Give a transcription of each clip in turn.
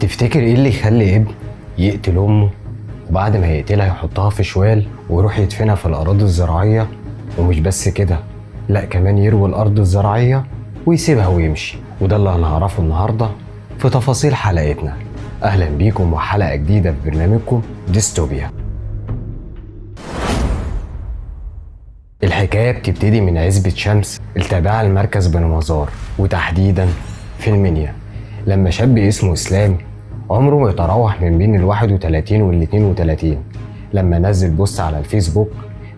تفتكر ايه اللي يخلي ابن يقتل امه وبعد ما يقتلها يحطها في شوال ويروح يدفنها في الاراضي الزراعيه؟ ومش بس كده، لا كمان يروي الارض الزراعيه ويسيبها ويمشي. وده اللي هنعرفه النهارده في تفاصيل حلقتنا. اهلا بيكم وحلقه جديده في برنامجكم ديستوبيا. الحكايه بتبتدي من عزبه شمس التابعه لمركز بني مزار، وتحديدا في المنيا، لما شاب اسمه اسلام عمره يتراوح من بين 31 وال32 لما نزل بوست على الفيسبوك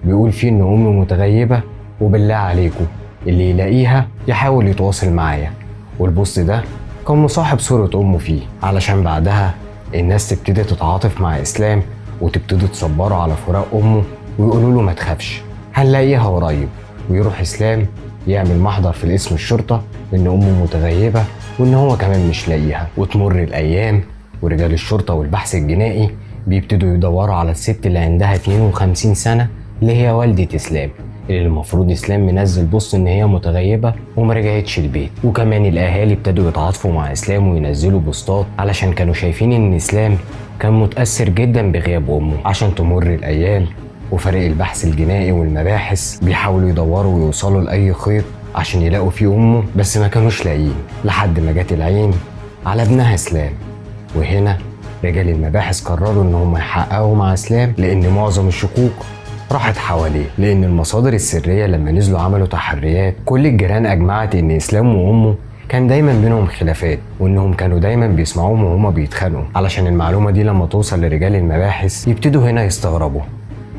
بيقول فيه ان امي متغيبه وبالله عليكم اللي يلاقيها يحاول يتواصل معايا. والبوست ده كان مصاحب صورة امه فيه، علشان بعدها الناس تبتدي تتعاطف مع اسلام وتبتدي تصبره على فراق امه ويقولوا له ما تخافش هنلاقيها قريب. ويروح اسلام يعمل محضر في الاسم الشرطه ان امه متغيبه وان هو كمان مش لاقيها. وتمر الايام ورجال الشرطه والبحث الجنائي بيبتدوا يدوروا على الست اللي عندها 52 سنه اللي هي والدة اسلام، اللي المفروض اسلام منزل بوست ان هي متغيبه وما رجعتش البيت. وكمان الاهالي ابتدوا يتعاطفوا مع اسلام وينزلوا بوستات علشان كانوا شايفين ان اسلام كان متاثر جدا بغياب امه. عشان تمر الايام وفريق البحث الجنائي والمباحث بيحاولوا يدوروا ويوصلوا لاي خيط عشان يلاقوا فيه امه، بس ما كانوش لاقيين لحد ما جت العين على ابنها اسلام. وهنا رجال المباحث قرروا ان هم يحققوا مع اسلام، لان معظم الشكوك راحت حواليه. لان المصادر السريه لما نزلوا عملوا تحريات، كل الجيران اجمعت ان اسلام وامه كان دايما بينهم خلافات، وانهم كانوا دايما بيسمعوهم وهما بيتخانقوا. علشان المعلومه دي لما توصل لرجال المباحث يبتدوا هنا يستغربوا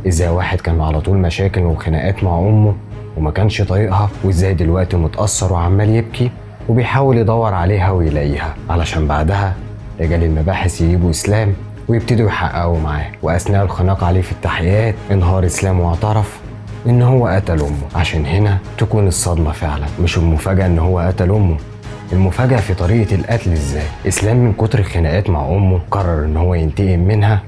ازاي واحد كان على طول مشاكل وخناقات مع امه وما كانش طايقها، وازاي دلوقتي متاثر وعمال يبكي وبيحاول يدور عليها ويلاقيها. علشان بعدها رجال المباحث يجيبوا اسلام ويبتدوا يحققوا معاه. واثناء الخناق عليه في التحقيقات انهار اسلام واعترف ان هو قتل امه. عشان هنا تكون الصدمه فعلا، مش المفاجاه ان هو قتل امه، المفاجاه في طريقه القتل. ازاي اسلام من كتر الخناقات مع امه قرر ان هو ينتقم منها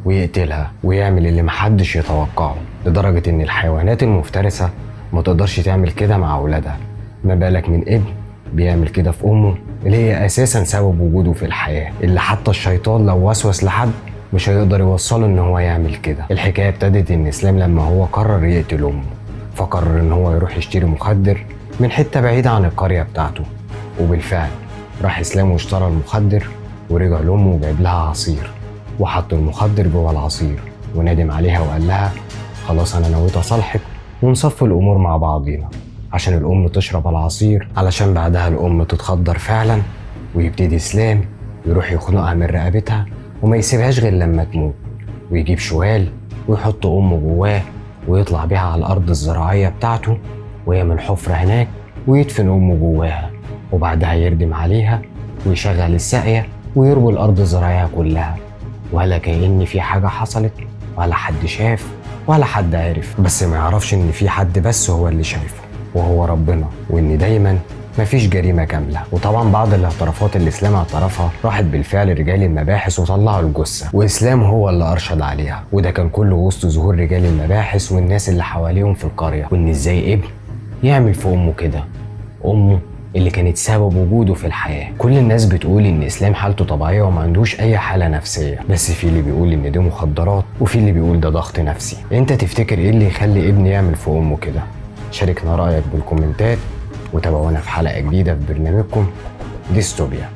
ويقتلها ويعمل اللي محدش يتوقعه، لدرجه ان الحيوانات المفترسه ما تقدرش تعمل كده مع اولادها، ما بالك من ابن بيعمل كده في امه اللي هي اساسا سبب وجوده في الحياه، اللي حتى الشيطان لو وسوس لحد مش هيقدر يوصله ان هو يعمل كده. الحكايه ابتدت ان اسلام لما هو قرر يقتل امه فقرر ان هو يروح يشتري مخدر من حته بعيده عن القريه بتاعته. وبالفعل راح اسلام واشترى المخدر ورجع لامه وجايب لها عصير، وحط المخدر جوه العصير وندم عليها وقال لها خلاص انا نويت اصالحك ونصفي الامور مع بعضينا، عشان الام تشرب العصير علشان بعدها الام تتخدر فعلا ويبتدي اسلام يروح يخنقها من رقبتها وما يسيبهاش غير لما تموت، ويجيب شوال ويحط امه جواه ويطلع بيها على الارض الزراعيه بتاعته ويعمل حفره هناك ويدفن امه جواها، وبعدها يردم عليها ويشغل الساقيه ويروي الارض الزراعيه كلها، ولا كأن في حاجه حصلت ولا حد شاف ولا حد عارف. بس ما يعرفش ان في حد بس هو اللي شايفه وهو ربنا، وان دايما مفيش جريمه كامله. وطبعا بعض الاعترافات اللي اسلام اعترفها راحت بالفعل رجال المباحث وطلعوا الجثه، واسلام هو اللي ارشد عليها. وده كان كله وسط ظهور رجال المباحث والناس اللي حواليهم في القريه، وان ازاي ابن يعمل في امه كده، امه اللي كانت سبب وجوده في الحياه. كل الناس بتقول ان اسلام حالته طبيعيه وما عندوش اي حاله نفسيه، بس في اللي بيقول ان دي مخدرات وفي اللي بيقول ده ضغط نفسي. انت تفتكر ايه اللي يخلي ابن يعمل في امه كده؟ شاركنا رايك بالكومنتات وتابعونا في حلقه جديده في برنامجكم ديستوبيا.